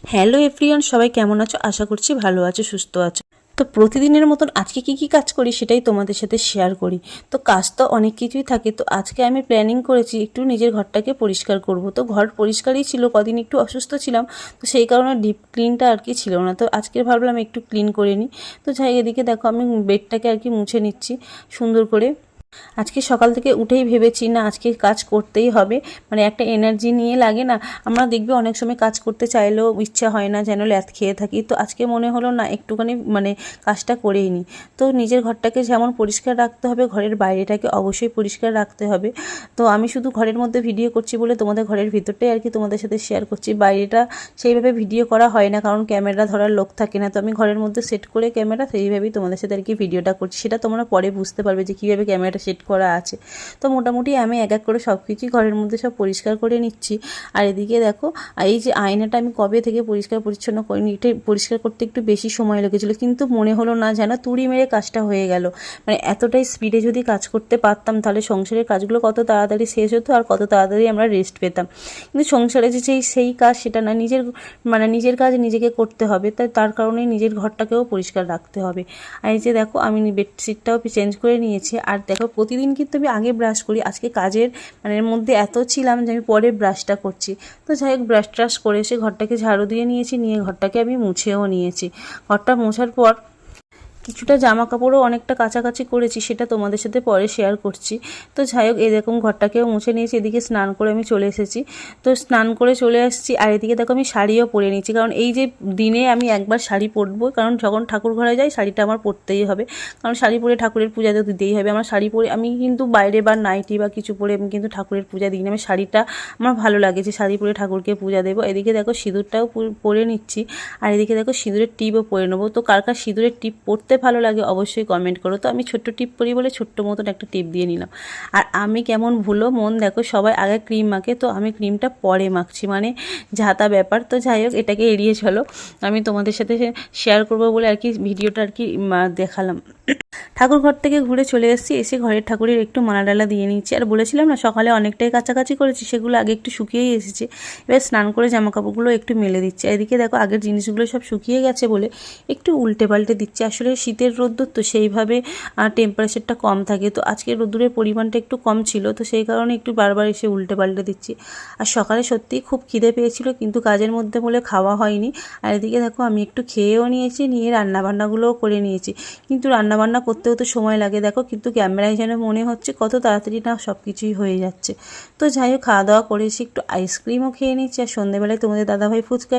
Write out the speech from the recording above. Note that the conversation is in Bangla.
হ্যালো এভরিওয়ান, সবাই কেমন আছো? আশা করছি ভালো আছো, সুস্থ আছো। তো প্রতিদিনের মতন আজকে কি কাজ করি সেটাই তোমাদের সাথে শেয়ার করি। তো কাজ তো অনেক কিছুই থাকে। তো আজকে আমি প্ল্যানিং করেছি একটু নিজের ঘরটাকে পরিষ্কার করব। তো ঘর পরিষ্কারই ছিল, কদিন একটু অসুস্থ ছিলাম, তো সেই কারণে ডিপ ক্লিনটা আর কি ছিল না। তো আজকে ভাবলাম একটু ক্লিন করে নিই। তো যাই, এদিকে দেখো আমি বেডটাকে আর কি মুছে নিচ্ছি সুন্দর করে। আজকে সকাল থেকে উঠেই ভেবেছি না আজকে কাজ করতেই হবে, মানে একটা এনার্জি নিয়ে লাগে না। আমরা দেখবে অনেক সময় কাজ করতে চাইলেও ইচ্ছা হয় না, যেন ল্যাথ খেয়ে থাকি। তো আজকে মনে হলো না একটুখানি মানে কাজটা করেই নিই। তো নিজের ঘরটাকে যেমন পরিষ্কার রাখতে হবে, ঘরের বাইরেটাকে অবশ্যই পরিষ্কার রাখতে হবে। তো আমি শুধু ঘরের মধ্যে ভিডিও করছি বলে তোমাদের ঘরের ভিতরটাই আর কি তোমাদের সাথে শেয়ার করছি। বাইরেটা সেইভাবে ভিডিও করা হয় না, কারণ ক্যামেরা ধরার লোক থাকে না। তো আমি ঘরের মধ্যে সেট করে ক্যামেরা সেইভাবেই তোমাদের সাথে আর কি ভিডিওটা করছি। সেটা তোমরা পরে বুঝতে পারবে যে কীভাবে ক্যামেরাটা সেট করা আছে। তো মোটামুটি আমি এক এক করে সব কিছুই ঘরের মধ্যে সব পরিষ্কার করে নিচ্ছি। আর এদিকে দেখো, এই যে আয়নাটা আমি কবে থেকে পরিষ্কার পরিচ্ছন্ন করিনি, এটা পরিষ্কার করতে একটু বেশি সময় লেগেছিলো, কিন্তু মনে হলো না যেন তুড়ি মেরে কাজটা হয়ে গেল। মানে এতটাই স্পিডে যদি কাজ করতে পারতাম তাহলে সংসারের কাজগুলো কত তাড়াতাড়ি শেষ হতো আর কত তাড়াতাড়ি আমরা রেস্ট পেতাম। কিন্তু সংসারে যে সেই কাজ সেটা না, নিজের কাজ নিজেকে করতে হবে। তার কারণেই নিজের ঘরটাকেও পরিষ্কার রাখতে হবে। আর এই যে দেখো আমি বেডশিটটাও চেঞ্জ করে নিয়েছি। আর দেখো প্রতিদিন কিন্তু আমি আগে ব্রাশ করি, আজকে কাজের মানে এর মধ্যে এত ছিলাম যে আমি পরে ব্রাশটা করছি। তো যাই হোক, ব্রাশ ট্রাশ করে এসে ঘরটাকে ঝাড়ু দিয়ে নিয়েছি, নিয়ে ঘরটাকে আমি মুছেও নিয়েছি। ঘরটা মোছার পর কিছুটা জামা কাপড়ও অনেকটা কাছাকাছি করেছি, সেটা তোমাদের সাথে পরে শেয়ার করছি। তো যাই হোক, এরকম ঘরটাকেও মুছে নিয়েছি। এদিকে স্নান করে আমি চলে এসেছি। তো স্নান করে চলে আসছি। আর এদিকে দেখো আমি শাড়িও পরে নিয়েছি, কারণ এই যে দিনে আমি একবার শাড়ি পরবো, কারণ যখন ঠাকুর ঘরে যাই শাড়িটা আমার পরতেই হবে। কারণ শাড়ি পরে ঠাকুরের পূজা তো দিতেই হবে। আমার শাড়ি পরে আমি কিন্তু বাইরে বা নাইটি বা কিছু পরে আমি কিন্তু ঠাকুরের পূজা দিই না। আমি শাড়িটা আমার ভালো লাগে যে শাড়ি পরে ঠাকুরকে পূজা দেবো। এদিকে দেখো সিঁদুরটাও পরে নিচ্ছি। আর এদিকে দেখো সিঁদুরের টিপও পরে নেবো। তো কার কার সিঁদুরের টিপ পরতে ভালো লাগে অবশ্যই কমেন্ট করো। তো আমি ছোট্ট টিপ পরি বলে ছোট্ট মতন একটা টিপ দিয়ে নিলাম। আর আমি কেমন ভুলো মন দেখো, সবাই আগে ক্রিম মাখে, তো আমি ক্রিমটা পরে মাখছি, মানে ঝাঁতা ব্যাপার। তো যাই হোক, এটাকে এড়িয়ে চলো, আমি তোমাদের সাথে শেয়ার করবো বলে আর কি ভিডিওটা আর কি দেখালাম। ঠাকুর ঘর থেকে ঘুরে চলে এসেছি, এসে ঘরের ঠাকুরের একটু মালা ডালা দিয়ে নিচ্ছি। আর বলেছিলাম না সকালে অনেকটাই কাছাকাছি করেছি, সেগুলো আগে একটু শুকিয়েই এসেছে। এবার স্নান করে জামা কাপড়গুলো একটু মেলে দিচ্ছি। এদিকে দেখো আগের জিনিসগুলো সব শুকিয়ে গেছে বলে একটু উল্টে পাল্টে দিচ্ছি। আসলে শীতের রোদ্দুর তো সেইভাবে টেম্পারেচারটা কম থাকে, তো আজকে রোদ্দুরের পরিমাণটা একটু কম ছিল, তো সেই কারণে একটু বারবার এসে উল্টে পাল্টে দিচ্ছি। আর সকালে সত্যিই খুব খিদে পেয়েছিল, কিন্তু কাজের মধ্যে বলে খাওয়া হয়নি। আর এদিকে দেখো আমি একটু খেয়েও নিয়েছি, নিয়ে রান্নাবান্নাগুলোও করে নিয়েছি। কিন্তু রান্নাবান্না করতেও তো সময় লাগে দেখো, কিন্তু ক্যামেরায় যেন মনে হচ্ছে কত তাড়াতাড়ি না সব কিছুই হয়ে যাচ্ছে। তো যাই হোক, খাওয়া দাওয়া করে এসে একটু আইসক্রিমও খেয়ে নিচ্ছি। আর সন্ধ্যেবেলায় তোমাদের দাদাভাই ফুচকা